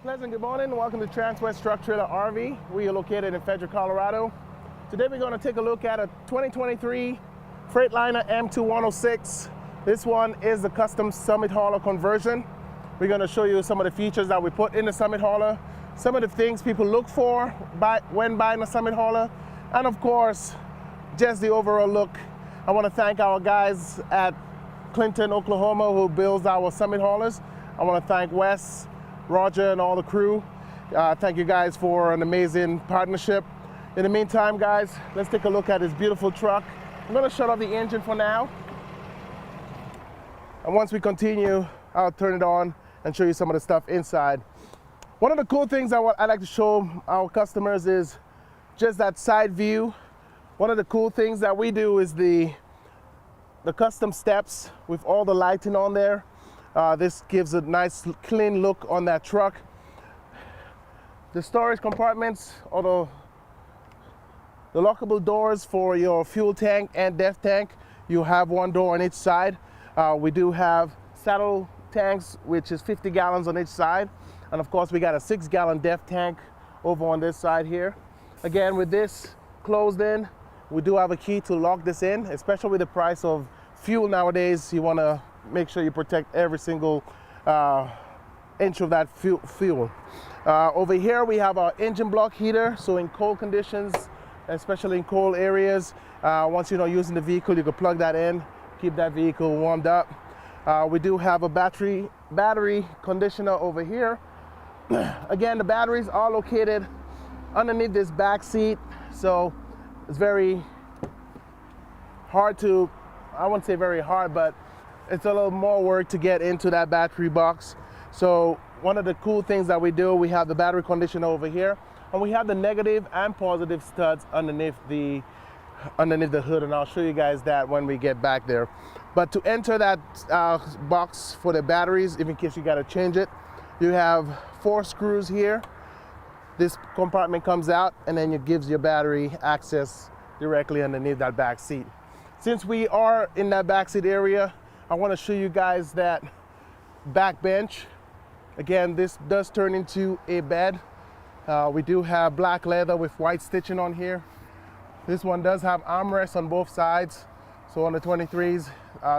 Pleasant good morning. Welcome to Transwest Truck Trailer RV. We are located in Frederick, Colorado. Today we're going to take a look at a 2023 Freightliner M2106. This one is the custom Summit Hauler conversion. We're going to show you some of the features that we put in the Summit Hauler, some of the things people look for when buying a Summit Hauler, and of course, just the overall look. I want to thank our guys at Clinton, Oklahoma, who builds our Summit Haulers. I want to thank Wes, Roger, and all the crew. Thank you guys for an amazing partnership. In the meantime, guys, let's take a look at this beautiful truck. I'm going to shut off the engine for now. And once we continue, I'll turn it on and show you some of the stuff inside. One of the cool things I like to show our customers is just that side view. One of the cool things that we do is the custom steps with all the lighting on there. This gives a nice clean look on that truck. The storage compartments, or the lockable doors for your fuel tank and depth tank, you have one door on each side. We do have saddle tanks, which is 50 gallons on each side. And of course, we got a 6-gallon depth tank over on this side here. Again, with this closed in, we do have a key to lock this in, especially with the price of fuel nowadays. You want to make sure you protect every single inch of that fuel. Over here we have our engine block heater, so in cold conditions, especially in cold areas, once you're not using the vehicle, you can plug that in, keep that vehicle warmed up. We do have a battery conditioner over here. Again, the batteries are located underneath this back seat, so it's very hard to, I wouldn't say very hard, but it's a little more work to get into that battery box. So one of the cool things that we do, we have the battery conditioner over here, and we have the negative and positive studs underneath the hood, and I'll show you guys that when we get back there. But to enter that box for the batteries, if in case you got to change it, you have 4 screws here. This compartment comes out, and then it gives your battery access directly underneath that back seat. Since we are in that back seat area, I want to show you guys that back bench. Again, this does turn into a bed. We do have black leather with white stitching on here. This one does have armrests on both sides. So on the 23s,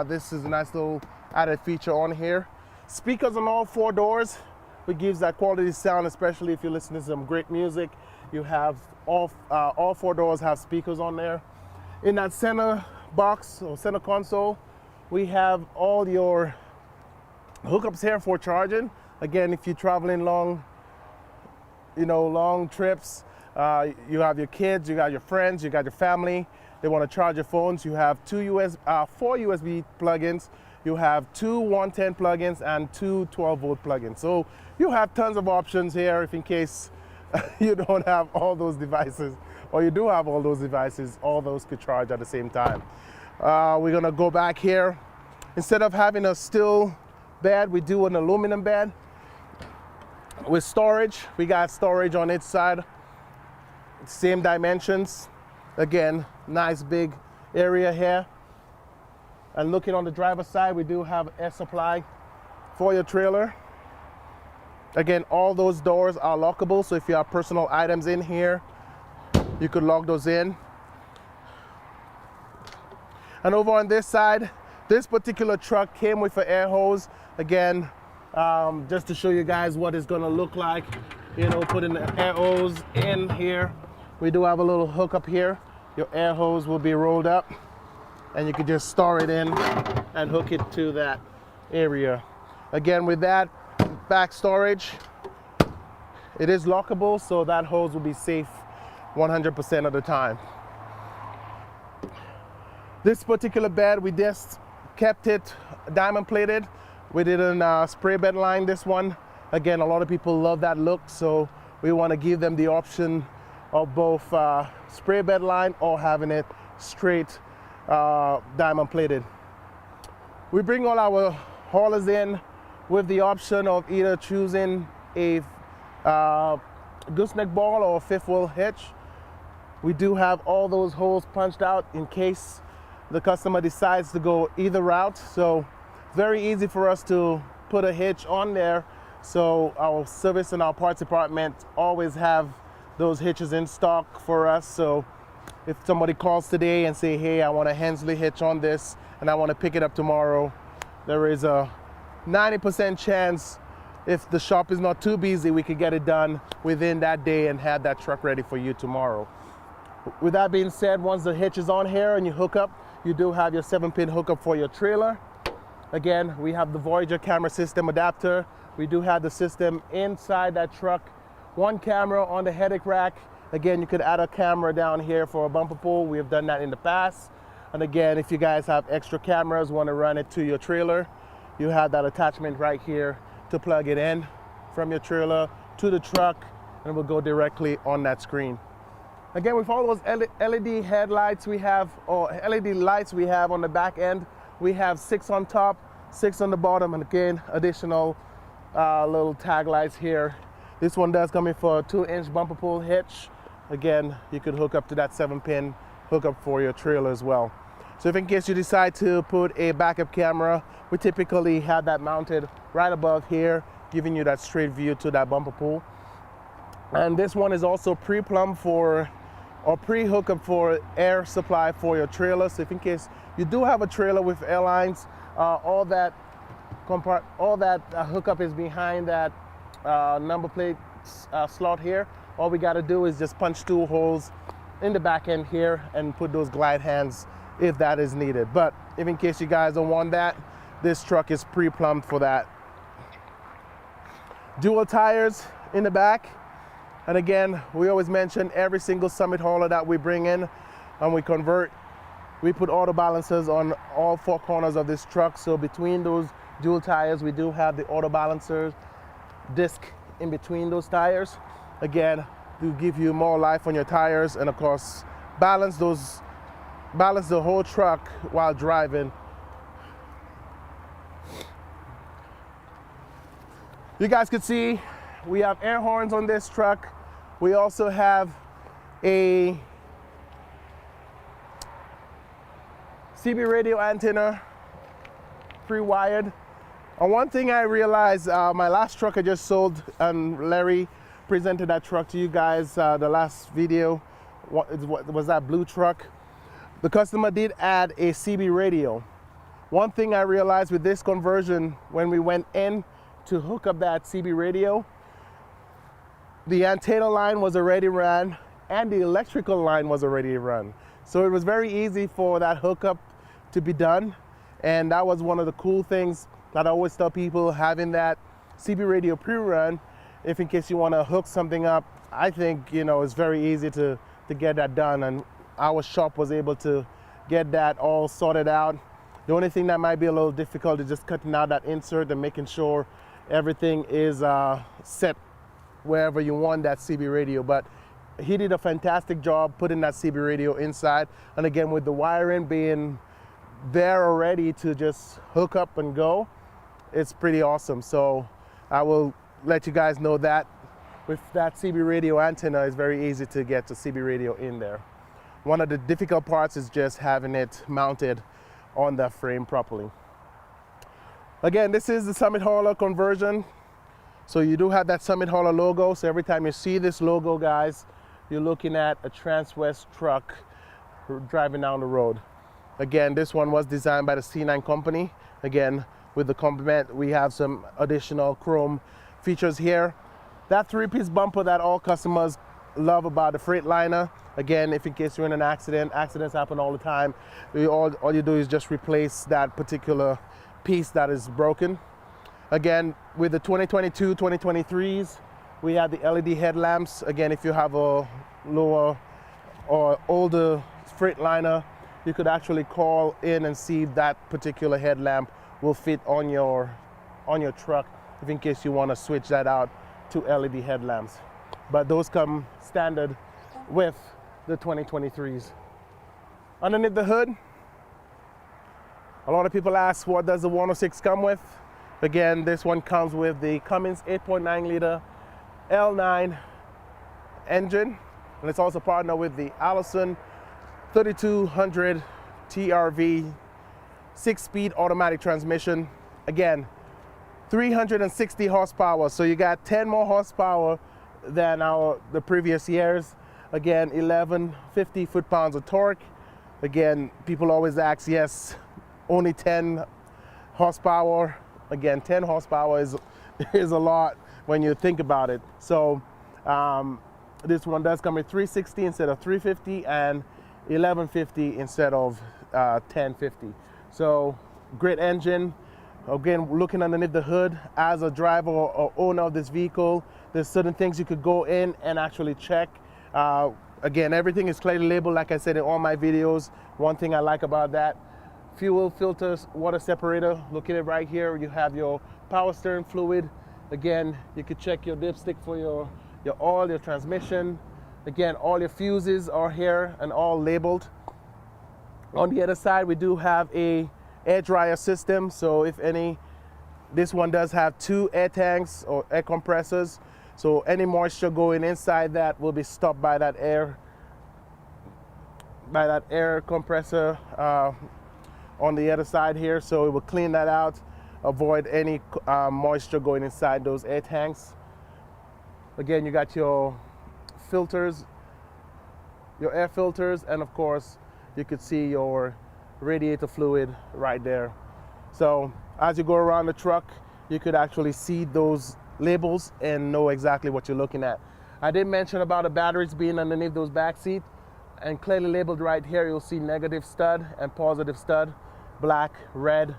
this is a nice little added feature on here. Speakers on all 4 doors, which gives that quality sound, especially if you're listening to some great music. You have all 4 doors have speakers on there. In that center box or center console, we have all your hookups here for charging. Again, if you're traveling long trips, you have your kids, you got your friends, you got your family, they want to charge your phones. You have 4 USB plugins. You have 2 110 plugins and 2 12-volt plugins. So you have tons of options here if in case you don't have all those devices, or you do have all those devices, all those could charge at the same time. We're gonna go back here. Instead of having a steel bed, we do an aluminum bed with storage. We got storage on each side, same dimensions. Again, nice big area here. And looking on the driver's side, we do have air supply for your trailer. Again, all those doors are lockable, so if you have personal items in here, you could lock those in. And over on this side, this particular truck came with an air hose. Again, just to show you guys what it's gonna look like, putting the air hose in here. We do have a little hookup here. Your air hose will be rolled up, and you can just store it in and hook it to that area. Again, with that back storage, it is lockable, so that hose will be safe 100% of the time. This particular bed, we just kept it diamond plated. We didn't spray bed line this one. Again, a lot of people love that look, so we want to give them the option of both spray bed line or having it straight diamond plated. We bring all our haulers in with the option of either choosing a gooseneck ball or a 5th wheel hitch. We do have all those holes punched out in case the customer decides to go either route. So very easy for us to put a hitch on there So our service and our parts department always have those hitches in stock for us. So if somebody calls today and say, hey, I want a Hensley hitch on this and I want to pick it up tomorrow, there is a 90% chance, if the shop is not too busy, we could get it done within that day and have that truck ready for you tomorrow. With that being said, once the hitch is on here and you hook up, you do have your 7-pin hookup for your trailer. Again, we have the Voyager camera system adapter. We do have the system inside that truck. One camera on the headache rack. Again, you could add a camera down here for a bumper pull. We have done that in the past. And again, if you guys have extra cameras, want to run it to your trailer, you have that attachment right here to plug it in from your trailer to the truck, and it will go directly on that screen. Again, with all those LED headlights we have, or LED lights we have on the back end, we have 6 on top, 6 on the bottom, and again, additional little tag lights here. This one does come in for a 2-inch bumper pull hitch. Again, you could hook up to that 7-pin hookup for your trailer as well. So if in case you decide to put a backup camera, we typically have that mounted right above here, giving you that straight view to that bumper pull. And this one is also pre-plumbed for, or pre-hookup for air supply for your trailer. So if in case you do have a trailer with airlines, all that hookup is behind that number plate slot here. All we got to do is just punch 2 holes in the back end here and put those glide hands if that is needed. But if in case you guys don't want that, this truck is pre-plumbed for that. Dual tires in the back. And again, we always mention every single summit hauler that we bring in and we convert, we put auto balancers on all 4 corners of this truck. So between those dual tires, we do have the auto balancers disc in between those tires. Again, to give you more life on your tires and of course balance the whole truck while driving. You guys can see we have air horns on this truck. We also have a CB radio antenna, pre-wired. And one thing I realized, my last truck I just sold, and Larry presented that truck to you guys, the last video, what was that blue truck? The customer did add a CB radio. One thing I realized with this conversion, when we went in to hook up that CB radio, the antenna line was already run and the electrical line was already run. So it was very easy for that hookup to be done. And that was one of the cool things that I always tell people, having that CB radio pre-run, if in case you want to hook something up, I think, you know, it's very easy to get that done. And our shop was able to get that all sorted out. The only thing that might be a little difficult is just cutting out that insert and making sure everything is set wherever you want that CB radio. But he did a fantastic job putting that CB radio inside. And again, with the wiring being there already to just hook up and go, it's pretty awesome. So I will let you guys know that with that CB radio antenna, it's very easy to get the CB radio in there. One of the difficult parts is just having it mounted on the frame properly. Again, this is the Summit Hauler conversion. So you do have that Summit Hauler logo. So every time you see this logo, guys, you're looking at a Transwest truck driving down the road. Again, this one was designed by the C9 company. Again, with the complement, we have some additional chrome features here. That 3-piece bumper that all customers love about the Freightliner. Again, if in case you're in an accident, accidents happen all the time. All you do is just replace that particular piece that is broken. Again, with the 2022, 2023s, we have the LED headlamps. Again, if you have a lower or older Freightliner, you could actually call in and see if that particular headlamp will fit on your truck, if in case you want to switch that out to LED headlamps. But those come standard with the 2023s. Underneath the hood, a lot of people ask, what does the 106 come with? Again, this one comes with the Cummins 8.9 liter L9 engine, and it's also partnered with the Allison 3200 TRV 6-speed automatic transmission. Again, 360 horsepower. So you got 10 more horsepower than the previous years. Again, 1150 foot-pounds of torque. Again, people always ask, yes, only 10 horsepower. Again, 10 horsepower is a lot when you think about it. So this one does come with 360 instead of 350 and 1150 instead of 1050. So great engine. Again, looking underneath the hood, as a driver or owner of this vehicle, there's certain things you could go in and actually check. Again, everything is clearly labeled, like I said in all my videos. One thing I like about that, fuel filters, water separator, located right here. You have your power steering fluid. Again, you could check your dipstick for your oil, your transmission. Again, all your fuses are here and all labeled. On the other side, we do have a air dryer system. So if this one does have 2 air tanks or air compressors. So any moisture going inside that will be stopped by that air compressor on the other side here. So it will clean that out, avoid any moisture going inside those air tanks. Again, you got your filters, your air filters, and of course you could see your radiator fluid right there. So as you go around the truck, you could actually see those labels and know exactly what you're looking at. I did mention about the batteries being underneath those back seats, and clearly labeled right here. You'll see negative stud and positive stud, black, red.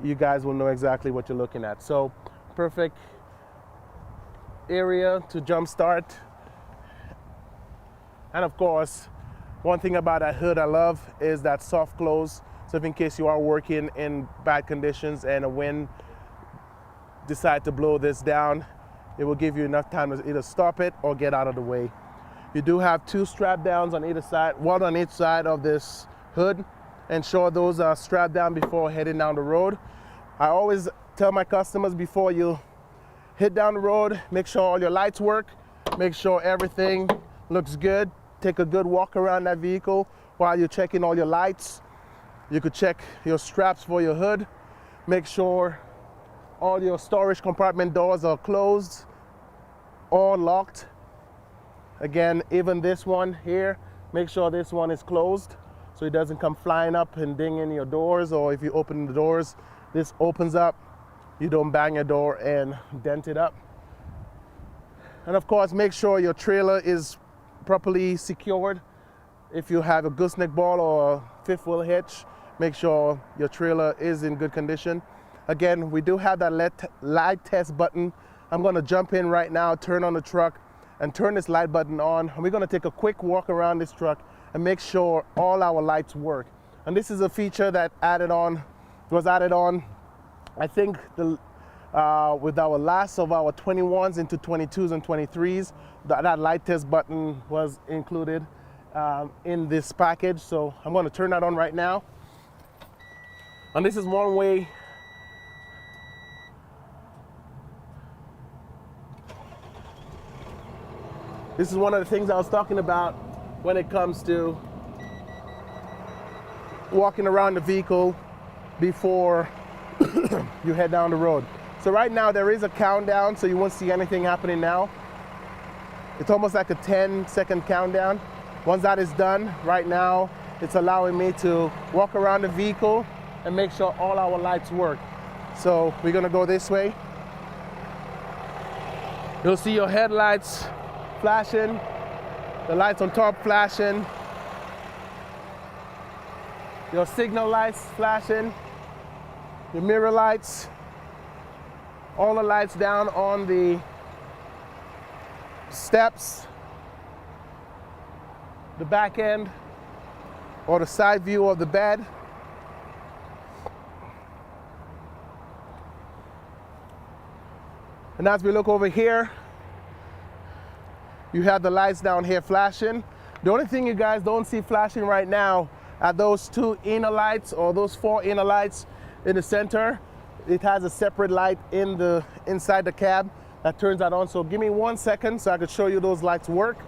You guys will know exactly what you're looking at. So perfect area to jump start. And of course, one thing about that hood I love is that soft close. So if in case you are working in bad conditions and a wind decide to blow this down, it will give you enough time to either stop it or get out of the way. You do have 2 strap downs on either side, one on each side of this hood. Ensure those are strapped down before heading down the road. I always tell my customers before you hit down the road, make sure all your lights work, make sure everything looks good. Take a good walk around that vehicle while you're checking all your lights. You could check your straps for your hood. Make sure all your storage compartment doors are closed or locked. Again, even this one here, make sure this one is closed so it doesn't come flying up and ding in your doors, or if you open the doors, this opens up, you don't bang your door and dent it up. And of course, make sure your trailer is properly secured. If you have a gooseneck ball or a 5th wheel hitch, make sure your trailer is in good condition. Again, we do have that light test button. I'm going to jump in right now, turn on the truck, and turn this light button on. And we're going to take a quick walk around this truck and make sure all our lights work. And this is a feature that was added on, I think, with our last of our 21s into 22s and 23s. That light test button was included in this package. So I'm going to turn that on right now. And this is one way this is one of the things I was talking about when it comes to walking around the vehicle before you head down the road. So right now there is a countdown, so you won't see anything happening now. It's almost like a 10-second countdown. Once that is done, right now it's allowing me to walk around the vehicle and make sure all our lights work. So we're gonna go this way. You'll see your headlights flashing, the lights on top flashing, your signal lights flashing, your mirror lights, all the lights down on the steps, the back end or the side view of the bed. And as we look over here, you have the lights down here flashing. The only thing you guys don't see flashing right now are those 2 inner lights, or those 4 inner lights in the center. It has a separate light inside the cab that turns that on. So give me 1 second so I can show you those lights work.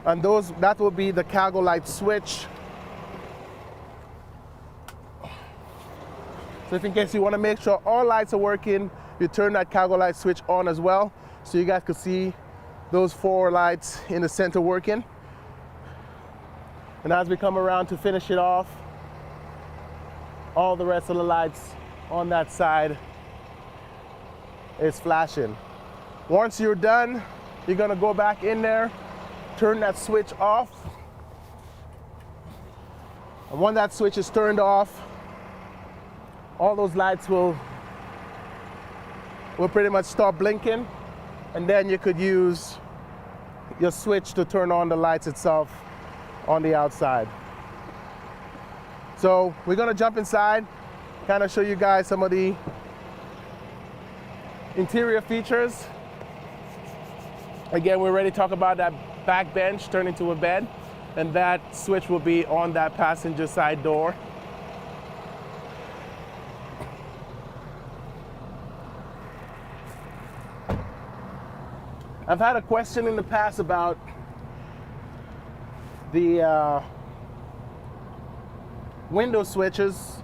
And that will be the cargo light switch. So if in case you want to make sure all lights are working, you turn that cargo light switch on as well, so you guys can see those 4 lights in the center working. And as we come around to finish it off, all the rest of the lights on that side is flashing. Once you're done, you're gonna go back in there, turn that switch off. And when that switch is turned off, all those lights will pretty much stop blinking, and then you could use your switch to turn on the lights itself on the outside. So we're gonna jump inside, kind of show you guys some of the interior features. Again, we already talked about that back bench turned into a bed, and that switch will be on that passenger side door. I've had a question in the past about the window switches.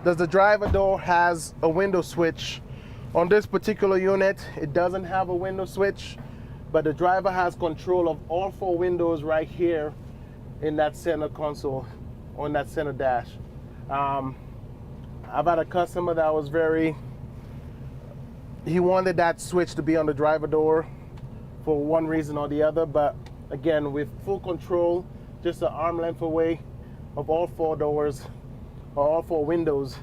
Does the driver door has a window switch? On this particular unit, it doesn't have a window switch, but the driver has control of all 4 windows right here in that center console, on that center dash. I've had a customer that was he wanted that switch to be on the driver door for one reason or the other, but again, with full control, just an arm length away of all 4 doors, or all 4 windows,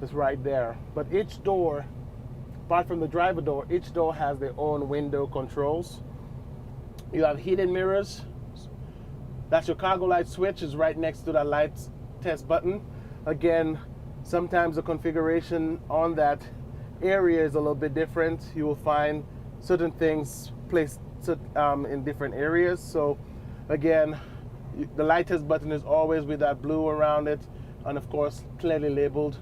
is right there. But each door, apart from the driver door, each door has their own window controls. You have heated mirrors. That's your cargo light switch, is right next to that light test button. Again, sometimes the configuration on that area is a little bit different. You will find certain things placed in different areas. So again, the light test button is always with that blue around it, and of course clearly labeled.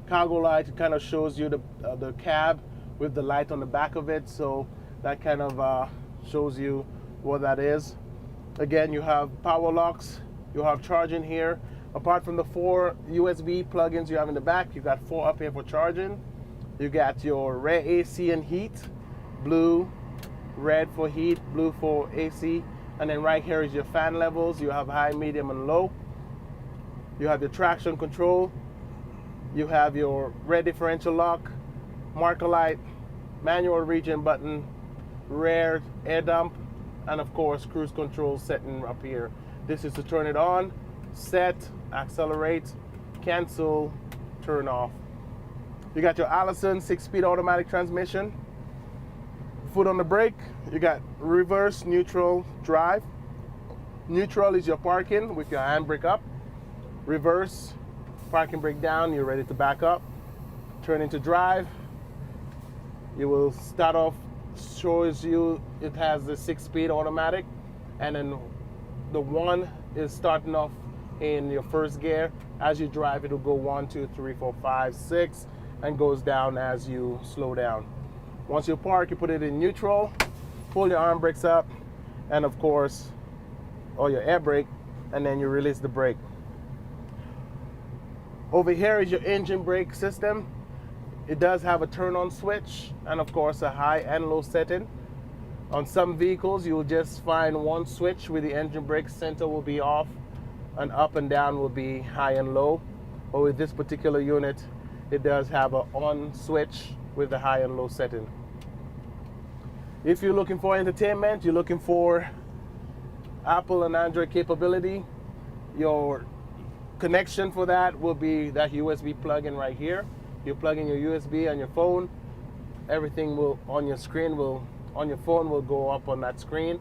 Cargo light kind of shows you the cab with the light on the back of it, so that kind of shows you what that is. Again, you have power locks, you have charging here. Apart from the 4 USB plugins you have in the back, you got 4 up here for charging. You got your red AC and heat, blue, red for heat, blue for AC, and then right here is your fan levels. You have high, medium, and low. You have your traction control. You have your rear differential lock, marker light, manual regen button, rear air dump, and of course cruise control setting up here. This is to turn it on, set, accelerate, cancel, turn off. You got your Allison 6-speed automatic transmission. Foot on the brake, you got reverse, neutral, drive. Neutral is your parking with your handbrake up. Reverse, parking brake down, you're ready to back up. Turn into drive. You will start off, shows you it has the 6-speed automatic, and then the 1 is starting off in your first gear. As you drive, it'll go 1, 2, 3, 4, 5, 6, and goes down as you slow down. Once you park, you put it in neutral, pull your arm brakes up, and of course, or your air brake, and then you release the brake. Over here is your engine brake system. It does have a turn on switch, and of course a high and low setting. On some vehicles, you will just find one switch with the engine brake center will be off, and up and down will be high and low. But with this particular unit, it does have an on switch with the high and low setting. If you're looking for entertainment, you're looking for Apple and Android capability, your connection for that will be that USB plug-in right here. You plug in your USB on your phone, everything will on your screen will on your phone will go up on that screen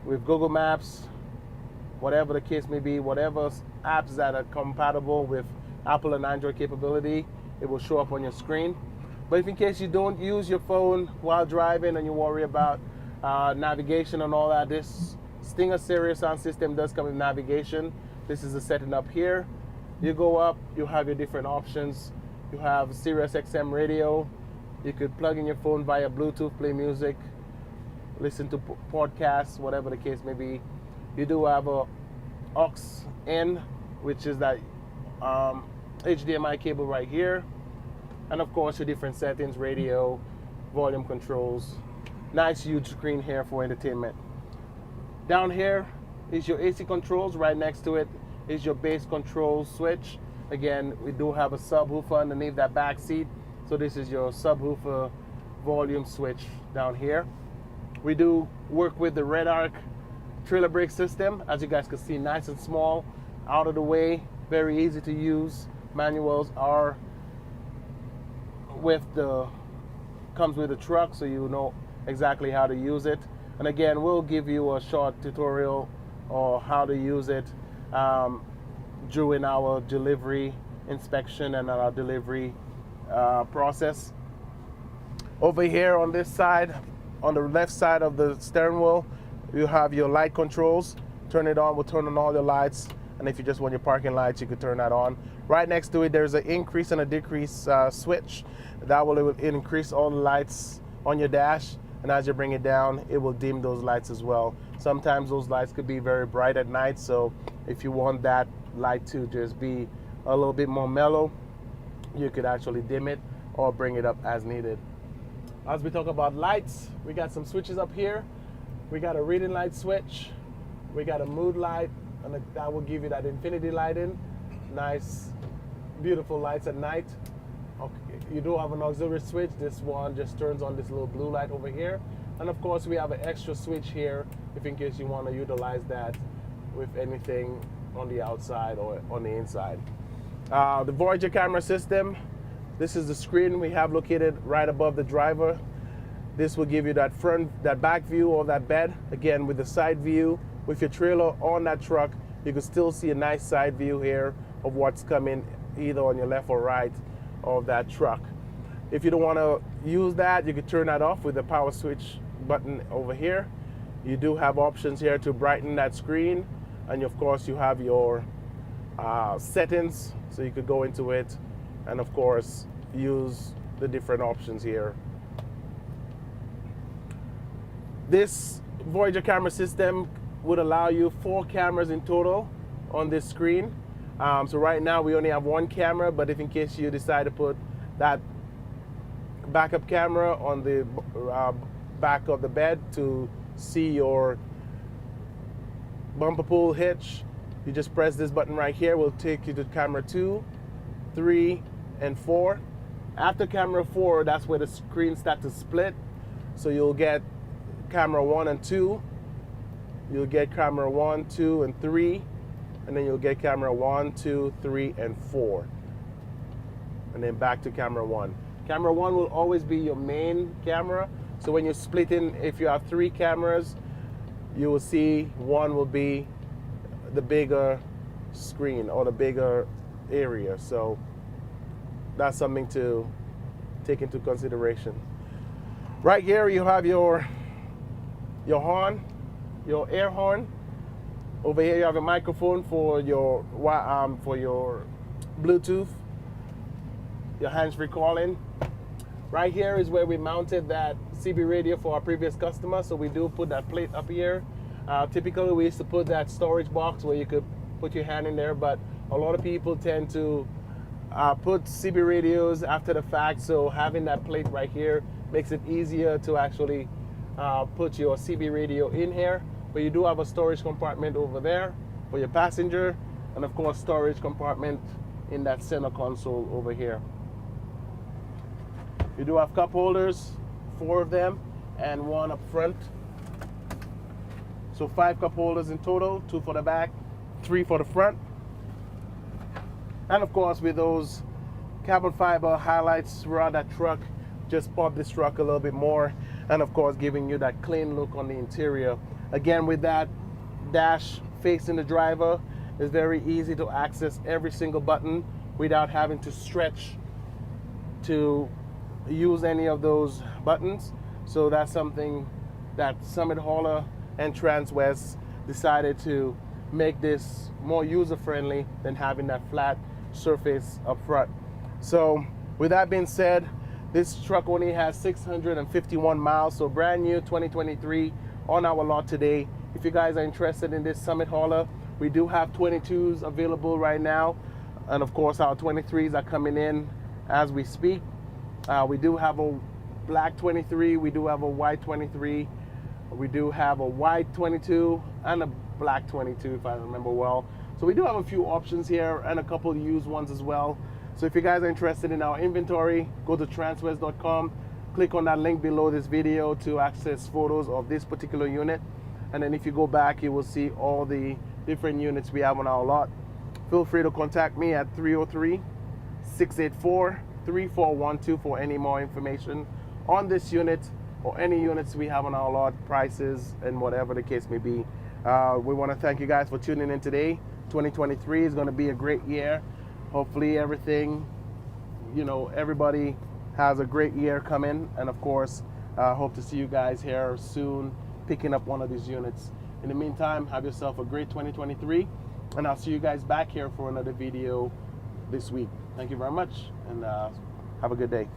with Google Maps, whatever the case may be, whatever apps that are compatible with Apple and Android capability, it will show up on your screen. But if in case you don't use your phone while driving and you worry about navigation and all that, this Stinger stereo sound system does come with navigation. This is the setting up here. You go up, you have your different options. You have Sirius XM radio. You could plug in your phone via Bluetooth, play music, listen to podcasts, whatever the case may be. You do have a aux in, which is that HDMI cable right here. And of course your different settings, radio, volume controls. Nice huge screen here for entertainment. Down here is your AC controls. Right next to it is your bass control switch. Again, we do have a subwoofer underneath that back seat. So this is your subwoofer volume switch down here. We do work with the Red Arc trailer brake system. As you guys can see, nice and small, out of the way, very easy to use. Manuals are comes with the truck, so you know exactly how to use it. And again, we'll give you a short tutorial on how to use it during our delivery inspection and our delivery process. Over here on this side, on the left side of the steering wheel, you have your light controls. Turn it on, we'll turn on all your lights. And if you just want your parking lights, you could turn that on. Right next to it, there's an increase and a decrease switch. That will increase all the lights on your dash. And as you bring it down, it will dim those lights as well. Sometimes those lights could be very bright at night. So if you want that light to just be a little bit more mellow, you could actually dim it or bring it up as needed. As we talk about lights, we got some switches up here. We got a reading light switch. We got a mood light, and that will give you that infinity lighting. Nice, beautiful lights at night. Okay. You do have an auxiliary switch. This one just turns on this little blue light over here. And of course, we have an extra switch here if in case you want to utilize that with anything on the outside or on the inside. The Voyager camera system. This is the screen we have located right above the driver. This will give you that back view of that bed. Again, with the side view, with your trailer on that truck, you can still see a nice side view here of what's coming either on your left or right of that truck. If you don't want to use that, you can turn that off with the power switch button over here. You do have options here to brighten that screen, and of course you have your settings, so you could go into it and of course use the different options here. This Voyager camera system would allow you 4 cameras in total on this screen. So right now we only have 1 camera, but if in case you decide to put that backup camera on the back of the bed to see your bumper pull hitch, you just press this button right here. Will take you to camera 2, 3, and 4. After camera 4, that's where the screen starts to split. So you'll get camera 1 and 2. You'll get camera 1, 2, and 3. And then you'll get camera 1, 2, 3, and 4. And then back to camera 1. Camera 1 will always be your main camera. So when you're splitting, if you have 3 cameras, you will see 1 will be the bigger screen or the bigger area. So that's something to take into consideration. Right here you have your horn, your air horn. Over here you have a microphone for your Bluetooth, your hands-free calling. Right here is where we mounted that CB radio for our previous customer. So we do put that plate up here. Typically we used to put that storage box where you could put your hand in there, but a lot of people tend to put CB radios after the fact. So having that plate right here makes it easier to actually put your CB radio in here. But you do have a storage compartment over there for your passenger, and of course storage compartment in that center console over here. You do have cup holders, 4 of them, and 1 up front. So 5 cup holders in total, 2 for the back, 3 for the front. And of course with those carbon fiber highlights throughout that truck, just pop this truck a little bit more, and of course giving you that clean look on the interior. Again, with that dash facing the driver, it's very easy to access every single button without having to stretch to use any of those buttons. So that's something that Summit Hauler and Transwest decided to make this more user-friendly than having that flat surface up front. So with that being said, this truck only has 651 miles, so brand new 2023 on our lot today. If you guys are interested in this Summit Hauler, we do have 22s available right now, and of course our 23s are coming in as we speak. We do have a black 23, we do have a white 23, we do have a white 22 and a black 22 if I remember well. So we do have a few options here and a couple used ones as well. So if you guys are interested in our inventory, go to transwest.com, click on that link below this video to access photos of this particular unit. And then if you go back, you will see all the different units we have on our lot. Feel free to contact me at 303-684-3412 for any more information on this unit or any units we have on our lot, prices, and whatever the case may be. We want to thank you guys for tuning in today. 2023 is going to be a great year. Hopefully everything, everybody has a great year coming. And of course, hope to see you guys here soon picking up one of these units. In the meantime, have yourself a great 2023. And I'll see you guys back here for another video this week. Thank you very much, and have a good day.